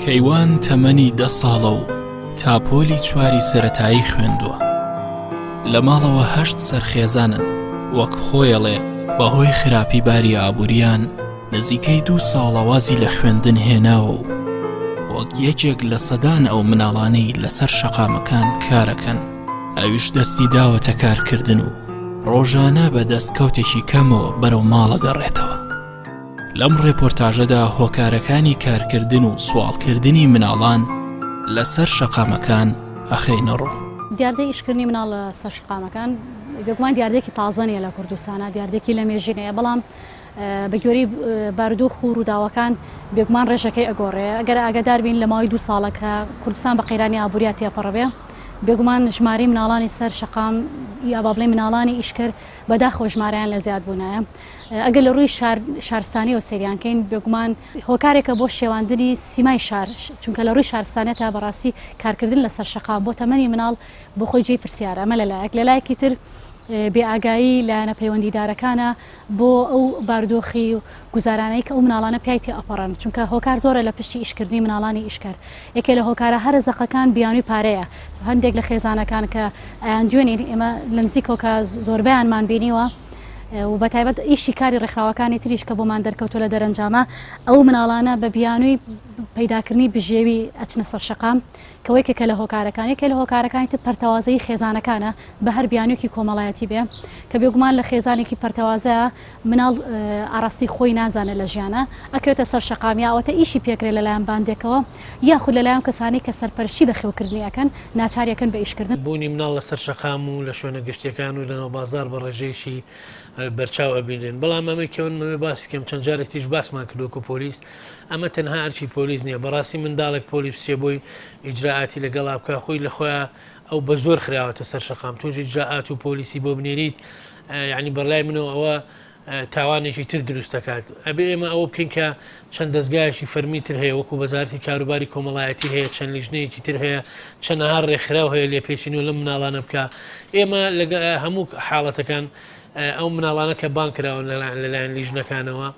کەیوان تەمەنی 10 ساڵە و تاپۆلی چواری سەرەتایی خوێندووە. لە ماڵەوە 8 سەرخێزانن، وەک خۆیەڵێ بەهۆی خراپی باری ئابووریان نزیکەی 2 ساڵەوازی لە خوێندن هێناوە و وەک یەکێک لە سەدان ئەو مناڵانەی لەسەر شەقامەکان کارەکەن. ئەویش دەستی داوەتە کارکردن و ڕۆژانە بە دەستکەوتێکی کەمەوە بەرەو ماڵە گەڕێتەوە. لەم ڕێپۆرتاژەدا هۆکارەکانی کارکردن و سوالکردنی مناڵان لەسەر شەقامەکان ئەخەینە ڕوو. دیاردەی ئیشکردنی مناڵ لەسەر شەقامەکان بێگومان دیاردێکی تازەنیە لە کوردستانە، دیاردێکی لە مێژینەیە، بەڵام بە گوێرەی بارودۆخ و ڕووداوەکان بێگومان ڕێژەکەی ئەگۆڕێ. ئەگەر ئاگادار بین لە ماوەی 2 ساڵەکە کوردستان بە قەیرانی ئابووریا تێپەڕەبێ، بێگومان ژمارەی مناڵانی سەر شەقام یا با بڵێ مناڵانی ئیشکرد بەداخەوە ژمارەیان لە زیاد بوونایە. ئەگەر لە ڕووی شارستانیەوە سەریانکەین، بێگومان هۆکارێکە بۆ شێواندنی سیمای شار، چونکە لە ڕووی شارستانە تا بەڕاستی کارکردن لەسەر شەقام بۆ تەمەنی مناڵ بۆ خۆی جێی پرسیارە. ئەمە لەلایەک، لەلایەکی تر بێئاگایی لایەنە پەیوەندیدارەکانە بۆ ئەو بارودۆخی و گوزارانەی کە ئەو مناڵانە پیاتی ئەپەڕن، چونکە هۆکار زۆرە لە پشتی ئیشکردنی مناڵانی ئیشکرد. یەکێ لە هۆکارە هەرە زەقەکان بیانووی پارەیە. هەندێک لە خێزانەکان کە ئەیان دوێنین ئێمە لە نزیک هۆکە زۆربەیانمان بینیوە و بەتایبەت ئیشی کاری ڕێکخراوەکانی تریش کە بۆمان دەرکەوتۆ لە دەرەنجامە، ئەو مناڵانە بە بیانووی پەیداکردنی بژێوی ئەچنە سەر شەقام، کەوەیەکێکە لە هۆکارەکان. یەکێ لە هۆکارەکانی تر پەرتەوازەی خێزانەکانە بە هەر بیانوویەکی کۆمەڵایەتی بێ، کە بێگومان لە خێزانێکی پەرتەوازەیە مناڵ ئاراستی خۆی نازانێت لە ژیانە، ئەکەوێتە سەر شەقامیاوەتە ئیشی پێکرێت لەلایەن باندێکەوە، یاخود لەلایەن کەسانی کە سەرپەرشتی بەخێوکردنی ئەکەن ناچاریەکەن بە ئیشکردن. بوونی مناڵ لەسەر شەقام و لە شوێنە گشتیەکان و لەنەوە بازار بە ڕێژەیەکی بەرچاو ئەبینێن. بەڵام ئەمەی کەونمەوێ باسی کەم چەند جارێک تیش باسمان کردوکە پۆلیس ئەمە تەنها ئەرچی پۆلیس نییە. بەڕاستی منداڵێک پۆلیسیە بۆی ئیجراعاتی لەگەڵا بکە، خۆی لە خۆیان ئەو بە زۆر خراوەتە سەر شەقام. تۆژ ئیجراعات و پۆلیسی بۆ بنێریت، یعنی بەڕلای منەوە ئەوە تاوانێکی تر دروست دەکات. ئەبێ ئێمە ئەوە بکەین کە چەند دەستگایشی فەرمی تر هەیە، وەکو وەزارەتی کاروباری کۆمەڵایەتی هەیە، چەند لیژنەیەکی تر هەیە، چەندەها ڕێکخراو هەیە لێپێچینەوە لەم مناڵانە بکە. ئێمە لە هەموو حاڵەتەکان ئەو مناڵانە کە بان کراون لەلایەن لیژنەکانەوە،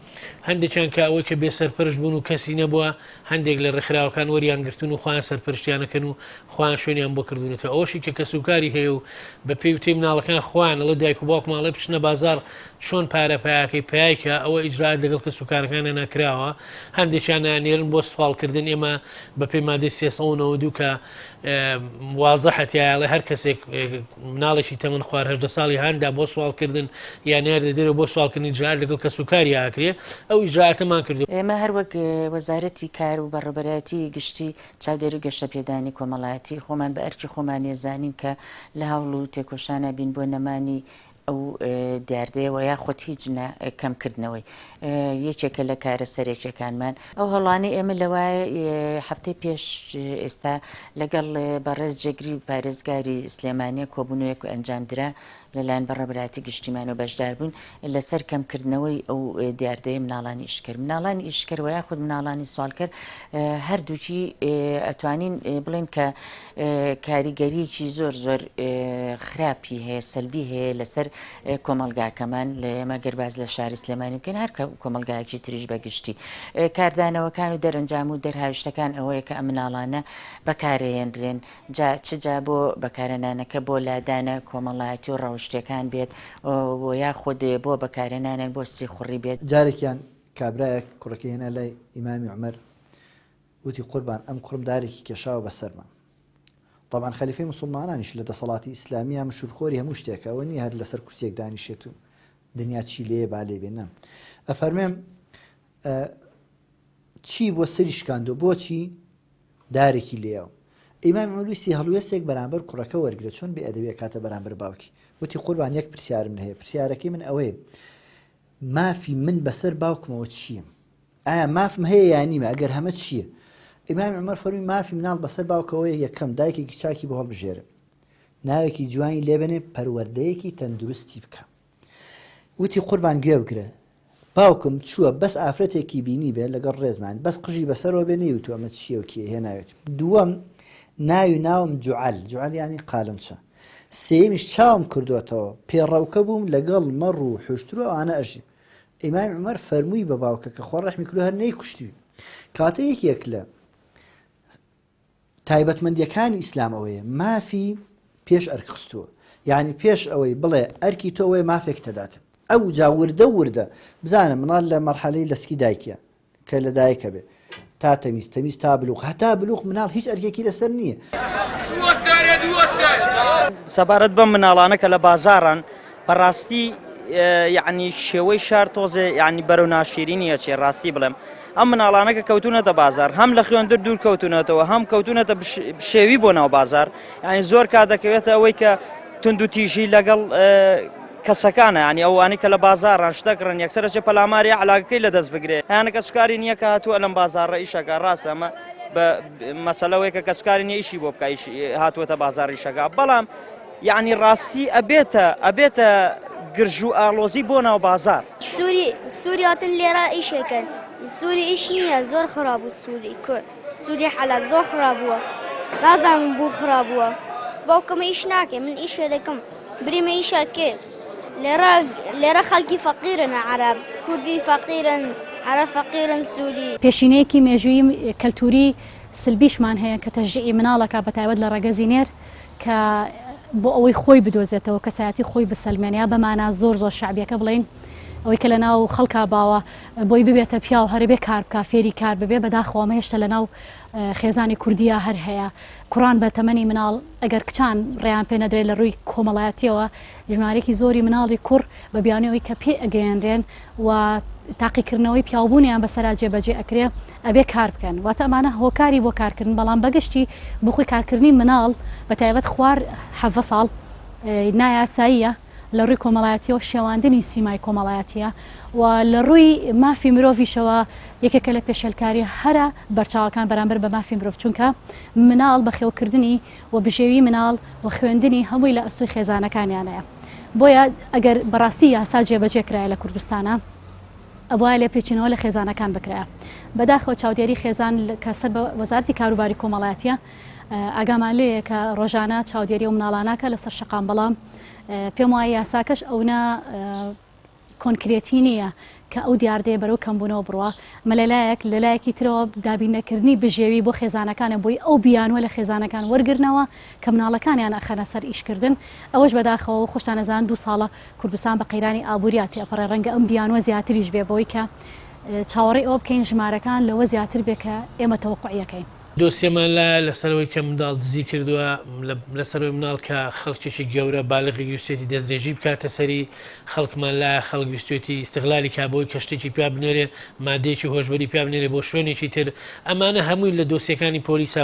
هەندێکیان کە ئەوەی کە بێ سەرپەرش بوون و کەسی نەبووە، هەندێک لە ڕێکخراوەکان وەریان گرتون و خۆیان سەرپەرشتیانەکەن و خۆیان شوێنیان بۆ کردوونێتەوە. ئەوەشی کە کەسوکاری هەیە و بە پێی وتەی مناڵەکان خۆیان لە دایک و باوک ماڵێ بچنە بازار چۆن پارە پایاکەی پیاکە، ئەوە ئیجراعات لەگەڵ کەسوکارەکانە نەکراوە. هەندێکیان نێرن بۆ سوالکردن. ئێمە بە پێی مادەی 392 کە واضحەتیاڵێ هەر کەسێک مناڵێکی تەمەن خوار 18 ساڵی هەندا بۆ سوالکردن یان دەرەوە بۆ سوالکردنی ئیجراعات لەگەڵ کەسوکاری ئاکرێ، ئەو ئیجراعاتەمان کردو. ئێمە هەروەک وەزارەتی کار و بەڕێبەرایەتی گشتی چاودێری و گەشتە پێدانی کۆمەڵایەتی خۆمان بە ئەرکی خۆمان ێزانین کە لە هەوڵ و تێکۆشانە بین بۆ نەمانی ئەو دیاردەیەوە یاخۆت هیچ کەمکردنەوەی یەکێکە لە کارە سەرێکیەکانمان. ئەو هەڵانەی ئێمە لەوایە هەفتەی پێش ئێستا لەگەڵ بەڕێز جێگری و پارێزگاری سلێمانیە کۆبوونەوەیەک ئەنجامدرا لەلایەن بەڕێبەرایەتی گشتیمان و بەشدار بوون لەسەر کەمکردنەوەی ئەو دیاردەیە مناڵانی ئیشکرد. مناڵانی ئیشکرد و یاخود مناڵانی سوالکرد هەردووچی ئەتوانین بڵێن کە کاریگەریەکی زۆر زۆر خراپی هەیە، سەلبی هەیە لەسەر کۆمەلگاکەمان. لە ئێمە گەرباز لە شاری سلێمانی بکەین، هەر کۆمەلگایەکی تریش بەگشتی کاردانەوەکان و دەرەنجام و دەرهاویشتەکان ئەوەیە کە ئەم مناڵانە بەکارهێنرێن، چجا بۆ بەکارهێنانەکە بۆ لادانە کۆمەڵایەتی و ڕەوشتەکان بێت بۆ یاخود بۆ بەکارهێنانێن بۆ سیخوڕی بێت. جارێکیان کابراایەک کوڕەکەی هێنا لای ئیمامی عومەر، وتی قوربان ئەم کوڕم دارێکی کێشاوە بەسەرمە. طبعا خەلیفەی موسڵمانانیش لە دەسەڵاتی ئیسلامی ئەم مشورخۆری هەموو شتێکەوە نیە هەر لەسەر کورسێک دانیشێت و دنیا چی لێ با لێ بێنە. ئەفەرمێم چی بۆ سەری شکاندۆ، بۆچی دارێکی لێەوە. ئیمامی عومەر ویستی هەڵوێستێک بەرامبەر کوڕەکە وەرگرێت، چۆن بێ ئەدەبێ کاتە بەرامبەر باوکی. وتی قوربان یەک پرسیارم هەیە، پرسیارەکەی من ئەوەیە مافی من بەسەر باوکمەوە چییە؟ ئایا مافم هەیە یانیمە؟ ئەگەر هەمە چییە؟ ئیمامی عومەر فەرمی مافی مناڵ بەسەر باوکەوەی یەکەم دایکێکی چاکی بە هەڵبژێرە، ناوێکی جوانی لێبنێ، پەروەردەیەکی تەندروستی بکە. وتی قوربان گوێ بگرە، باوکم چووە بەس ئافرەتێکی بینی بێ لەگەڵ ڕێزمان بەس قژی بەسەرەوە بێ نەیوتوە ئەمە چییە و کێ هێناوێت. دووەم ناوم جوعەل ینی قالنچە. سێمیش چاوم کردوێتەوە، پێڕەوکە بووم لەگەڵ مەڕ و حوشتر و ئەوانە ئەژیم. ئیمامی عومەر فەرمووی بە باوکە کە خوا ڕەحمی کردو هەر نەیکوشتوی. کاتە یەکێک لە تایبەتمەندیەکانی ئیسلامەوەیە مافی پێش ئەرکخستووە، یعنی پێش ئەوەی بڵێ ئەرکی تۆەوەی مافێک تەداتن ئەو جا وردە بزانم مناڵ لە مەرحەلەی لەسکی دایکە کە لە دایکە بێ تا تەمیز تا بلوغ هەتا بلوغ مناڵ هیچ ئەرکێکی لەسەر نییە. سەبارەت بەم مناڵانە کە لە بازاران بەڕاستی یعنی شێوەی شار تۆزێ یعنی بەرەو ناشرینیە چێ ڕاستی بڵێم ئەم مناڵانەکە کەوتونەتە بازار هەم لە خوێندر دوور کەوتونەتەوە هەم کەوتونەتە شێوی بۆ ناو بازار یعنی زۆر کات دەکەوێتە ئەوەی کە تونند و تیژی لەگەڵ کەسەکانە ینی ئەوانی کە لە بازاران شتەکڕن یەکسەرچێ پەلاماری علاگەکەی لە دەست بگرێت یانە کەسکاری نییە کە هاتووە لەم بازارڕە ئیشەکە ڕاستە ئەمە بە مەسەلەوەی کە کەسکاری نیە ئیشی بۆ بکە هاتووەتە بازاری شەکە بەڵام یعنی ڕاستی ئەبێتە گرژ و ئاڵۆزی بۆ ناو بازار سووری هاتن لێرە ئیشەکەن سووری ئیش نییە زۆر خراپ بوو سووری حەلەب زۆر خراپ بووە نازانم بوو خراپ بووە باوکەمە ئیش ناکێ من ئیشێ دەکەم بریمە ئیشەکێ لێرە خەڵکی فەقیرن عەرەب کوردی فەقیرن عەرەب فەقیرن سووری. پێشینەیەکی مێژووی کەلتوری سلبیشمان هەیە کە تەشجیعی مناڵەکە بەتایبەت لە ڕێگەزینێر کە بۆ ئەوەی خۆی بدۆزێتەوە کەسایەتی خۆی بسەلمێنیا بەمانە زۆر شعبیەکە بڵین ئەوەی کە لە ناو خەڵکا باوە بۆی ببێتە پیا و هەربێ کار بکە فێری کار ببێ بەداخەوەمە هێشتا لە ناو خێزانی کوردیە هەر هەیە کوڕان بە تەمەنی مناڵ ئەگەر کچان ڕێیان پێ نەدرێت لە ڕووی کۆمەڵایەتیەوە ژمارێکی زۆری مناڵی کوڕ بە بیانەوەی کە پێ ئەگەیاندرێن و تاقیکردنەوەی پیاوبوونیان بەسەرا جێبەجێ ئەکرێ ئەبێ کار بکەن واتە ئەمانە هۆکاری بۆ کارکردن بەڵام بەگشتی بخۆی کارکردنی مناڵ بەتایبەت خوار 7 ساڵ نایاساییە لە ڕووی کۆمەڵایەتیەوە شێواندنی سیمای کۆمەڵایەتیە و لە ڕووی مافی مرۆڤیشەوە یەکێکە لە پێشێلکاری هەرە بەرچاوەکان بەرامبەر بە مافی مرۆڤ چونکە مناڵ بە خێوکردنی و بژێوی مناڵ و خوێندنی هەمووی لە ئەستۆی خێزانەکانیانەیە بۆیە ئەگەر بەڕاستی یاسا جێبەجێکرایە لە کوردستانە ئەوە لێ پێچینەوە لە خێزانەکان بکرایە بەداخەوە چاودێری خێزان کە سەر بە وەزارەتی کاروباری کۆمەڵایەتیە ئاگامان لێیە کە ڕۆژانە چاودێری و مناڵانەکە لەسەر شەقام بەڵام پێم وایە یاساکەش ئەونا کۆنکرێتی نییە کە ئەو دیاردەیە بەرەو کەمبوونەوە بڕوە مەلەلایەک لەلایەکی ترەوە دابینەکردنی بژێوی بۆ خێزانەکانە بۆی ئەو بیانوە لە خێزانەکان وەرگرنەوە کە مناڵەکانیان ئەخەنە سەر ئیشکردن ئەوەش بەداخەوە خۆشتانەزان 2 ساڵە کوردستان بە قەیرانی ئابووریاتی ئەپەڕێ ڕەنگە ئەم بیانوە زیاتریش بێ بۆی کە چاوەڕێی ئەوە بکەین ژمارەکان لەوە زیاتر بێ کە ئێمە تەوەقعیەکەین. دۆسیەمان لەسەرەوەی کە منداڵ دزی کردووە لەسەرەوەی مناڵ کە خەڵکێکی گەورە باڵغی ویستێتی دەستدرێژی بکاتە سەری خەڵکمان لایە خەڵک ویستێتی استقلالی کابۆی کە شتێکی پیا بنێرێ مادەیەکی هۆشبەری پیا بنێرێ بۆ شوێنێکی تر ئەمانە هەمووی لە دۆسیەکانی پۆلیسا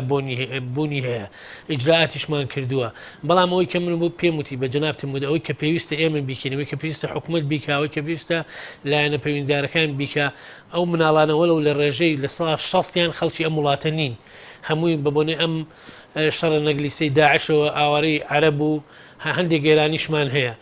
بوونی هەیە ئیجراعاتیشمان کردووە بەڵام ئەوەی کە من بۆ پێم وتی بە جەنابتم ودا ئەوەی کە پێویستە ئێمە بیکەینەوەی کە پێویستە حکوومەت بیکاوەی کە پێویستە لایەنە پەیوەندیدارەکان بیکە ئەو مناڵانەوە لەو لە ڕێژەی لە ساڵ 60یان خەڵکی ئەم وڵاتە نین هەمووی بەبوونی ئەم شەڕە نەگلیسەی داعشەوە ئاوارەی عەرەب و هەندێک گێرانیشمان هەیە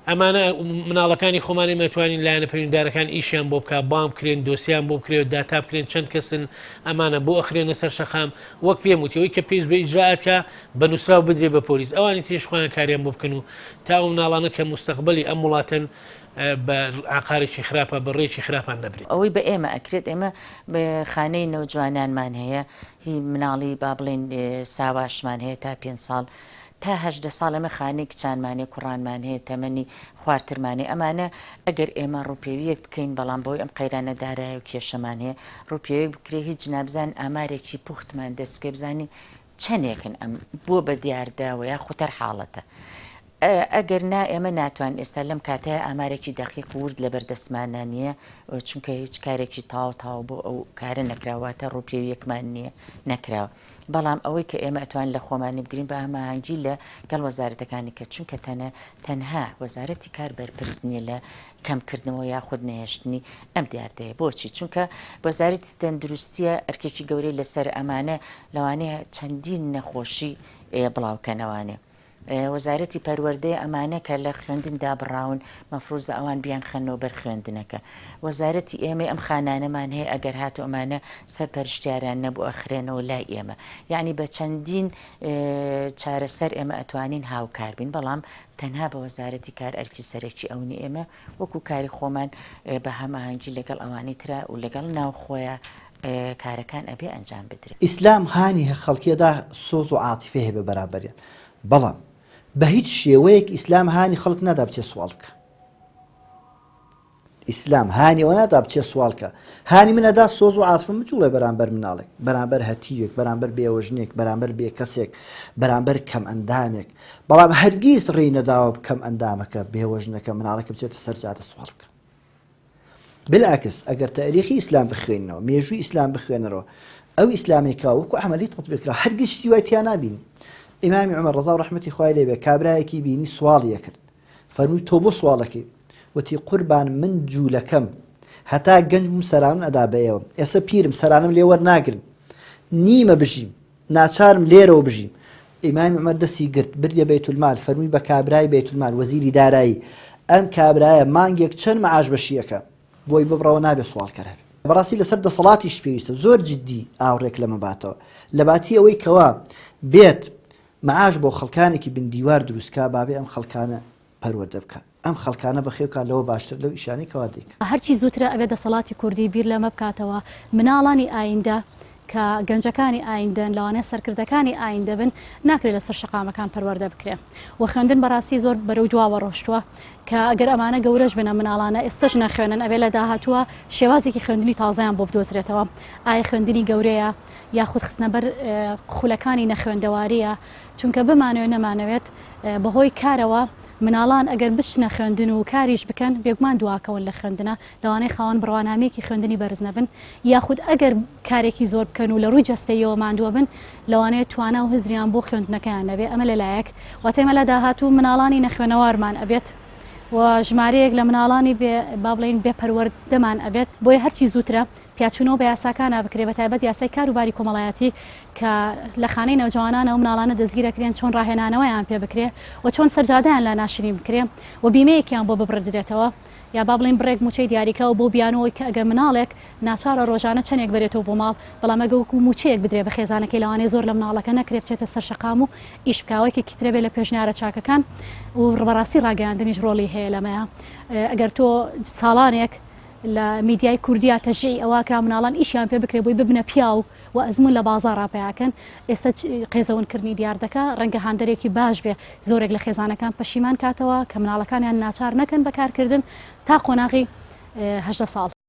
ئەمانە مناڵەکانی خۆمانی مەتوانین لایەنە پەیوەندیدارەکان ئیشیان بۆ بکە بام بکرێن دۆسییان بۆ بکرێت داتا بکرێن چەند کەسن ئەمانە بۆ ئەخرێنە سەر شەخام وەک پێم وتیەوەی کە پێویست بە ئیجراعاتکە بە نووسراو بدرێ بە پۆلیس ئەوانی تێش خۆیان کاریان بۆ بکەن و تا ئەو مناڵانە کە مستەقبەلی ئەم وڵاتن بە عقارێکی خراپە بە ڕێکی خراپان نەبرێت ئەوەی بە ئێمە ئەکرێت ئێمە بە خانەی نەوجوانانمان هەیە هی مناڵی با بڵێن ساواشمان هەیە تا 5 ساڵ تا 18 ساڵ ئەمە خانەی کچانمانێ کوڕانمان هەیە تەمەنی خواردترمانێ ئەمانە ئەگەر ئێمە ڕوپێویەک بکەین بەڵام بۆی ئەم قەیرانە دارایی و کێشەمان هەیە ڕوپێوەک بکرێ هیچ نابزان ئامارێکی پوختمان دەست پێ بزانین چەندێکن ئەم بۆ بە دیارداوە یا خوتەر حاڵەتە ئەگەر نا ئێمە ناتوان ئێستا لەم کاتەیە ئامارێکی دەقیق ورد لە بەردەستمانە نییە چونکە هیچ کارێکی تاو بۆ ئەو کارە نەکراواتە ڕوپێویەکمان نییە نەکراوە بەڵام ئەوەی کە ئێمە ئەتوان لە خۆمانی بگرین بە هەماهەنگی لە گەڵ وەزارەتەکانی کە چونکە تەنها وەزارەتی کار بەرپرس نییە لە کەمکردنەوە یاخود نەهێشتنی ئەم دیاردەیە بۆچی چونکە وەزارەتی تەندروستیە ئەرکێکی گەورەی لەسەر ئەمانە لەوانەیە چەندین نەخۆشی بڵاوکەنەوانێ وەزارەتی پەروەردەی ئەمانە کە لە خوێندندا بڕاون مەفروزە ئەوان بیان خەنەوە بەر خوێندنەکە وەزارەتی ئێمە ئەم خانانەمان هەیە ئەگەر هاتو ئەمانە سەرپەرشتیاران نەبوو ئەخرێنەوە لای ئێمە یعنی بە چەندین چارەسەر ئێمە ئەتوانین هاوکار بین بەڵام تەنها بە وەزارەتی کار ئەرکی سەرەکی ئەوی ئێمە وەکو کاری خۆمان بە هەماهەنگی لەگەڵ ئەوانی ترا و لەگەڵ ناوخۆیە کارەکان ئەبێ ئەنجام بدرێت. ئیسلام هانی خەڵکیەدا سۆز و عاتیفێ هەیە بە بەرامبەریان، بەڵام بە هیچ شێوەیەک ئیسلام هانی خەڵک نادا بچێ سوال بکە. ئیسلام هانی ئەوە نادا بچێ سوالکە، هانی منەدا سۆز و عاتفم بچوڵێ بەرامبەر مناڵێک، بەرامبەر هەتیوێک، بەرامبەر بێوەژنێک، بەرامبەر بێ کەسێک، بەرامبەر کەم ئەندامێک، بەڵام هەرگیز ڕێی نەداوە کەم ئەندامەکە بێوەژنەکە مناڵەکە بچێتە سەرجادە سوال بکە. بالعکس ئەگەر تاریخی ئیسلام بخوێنەوە، مێژووی ئیسلام بخوێنەرەوە، ئەو ئیسلامێکا وەکو عەمەلی تەطبیقکرا هەرگیز شتی وای تیا نابینی. ئیمامی عومەر ڕەضا و ڕەحمەتی خوای لێبێ کابرایەکی بینی سواڵیە کرد، فەرمووی تۆ بۆ سواڵەکەی؟ وتی قوربان من جوولەکەم هەتا گەنج بووم سەرانم ئەدا بەیەوە، ئێستا پیرم سەرانم لێ وەرناگرن، نیمە بژیم، ناچارم لێرەوە بژیم. ئیمامی عومەر دەستی گرت بردیە بەیتولمال، فەرمووی بە کابرای بەیتولمال وەزیری دارایی، ئەم کابرایە مانگێک چەند مەعاش بەشیەکە بۆی ببڕەوە نابێ سوالکەر. بەڕاستی لەسەر دەسەڵاتیش پێویستە زۆر جددی ئاوڕێک لەمە باتەوە، لە باتی ئەوەی کەوا بێت مەعاش بۆ خەڵکانێکی بندیوار دروستکە بابێ ئەم خەڵکانە پەروەردە بکە، ئەم خەڵکانە بەخێوکە لەوە باشتر لەو ئیشانی کەوا دیکە. هەرچی زووترە ئەوێ دەسەڵاتی کوردی بیر لەمە بکاتەوە، مناڵانی ئایندە کە گەنجەکانی ئایندەن لەوانەیە سەرکردەکانی ئایندە بن ناکرێت لەسەر شەقامەکان پەروەردە بکرێت و خوێندن بەڕاستی زۆر بەرەو دواوە ڕۆشتووە کە ئەگەر ئەمانە گەورەش بنە مناڵانە ئێستش نەخوێنن ئەبێ لە داهاتووە شێوازێکی خوێندنی تازایان بۆ بدۆزرێتەوە. ئایا خوێندنی گەورەیە یاخود خستنەبەر خولەکانی نەخوێندەواریە، چونکە بمانەوێت نەمانەوێت بەهۆی کارەوە مناڵان ئەگەر بشنە خوێندن و کاریش بکەن بێگومان دواکەون لە خوێندنە، لەوانەیە خاوەن بڕوانامەیەکی خوێندنی بەرز نەبن، یاخود ئەگەر کارێکی زۆر بکەن و لە ڕووی جەستەیەوە ماندووە بن لەوانەیە توانە و هزریان بۆ خوێندنەکەیان نەبێ. ئەمە لەلایەک واتێمە لە داهاتوو مناڵانی نەخوێنەوارمان ئەبێت و ژمارەیەک لە مناڵانی با بڵین بێپەروەردەمان ئەبێت، بۆیە هەرچی زووترە پیاچوونەوە بە یاساکانە بکرێ، بە تایبەت یاسای کاروباری کۆمەڵایەتی کە لە خانەی نەوجوانانەوە مناڵانە دەستگیرەکرێن چۆن ڕاهێنانەوەیان پێ بکرێ و چۆن سەرجادەیان لە ناشرین بکرێ و بیمەیەکیان بۆ ببڕدرێتەوە، یا با بڵین بڕێک موچەی دیاریکراوە بۆ بیانەوەی کە ئەگەر مناڵێک ناچارە ڕۆژانە چەندێک بێتەوە بۆ ماڵ، بەڵام ئەگە وەکو موچەیەک بدرێ بە خێزانەکەی لەوانەیە زۆر لە مناڵەکە نەکرێ بچێتە سەر شەقام و ئیش بکاوەیەکی ترێ بێ لە پێشنیارە چاکەکان و ڕبەڕاستی ڕاگەیاندنیش ڕۆڵی هەیە لەمەیە. ئەگەر تۆ ساڵانێک لە میدیای کوردیا تەشجیع ئەوەکرا مناڵان ئیشیان پێ بکرێ بۆی ببنە پیاو و ئەزمون لە بازار ڕاپەیاکەن، ئێستا قێزەونکردنی دیار دەکە ڕەنگە هاندەرێکی باش بێ زۆرێک لە خێزانەکان پەشیمان کاتەوە کە مناڵەکانیان ناچار نەکەن بەکارکردن تا قۆناغی 18 ساڵ.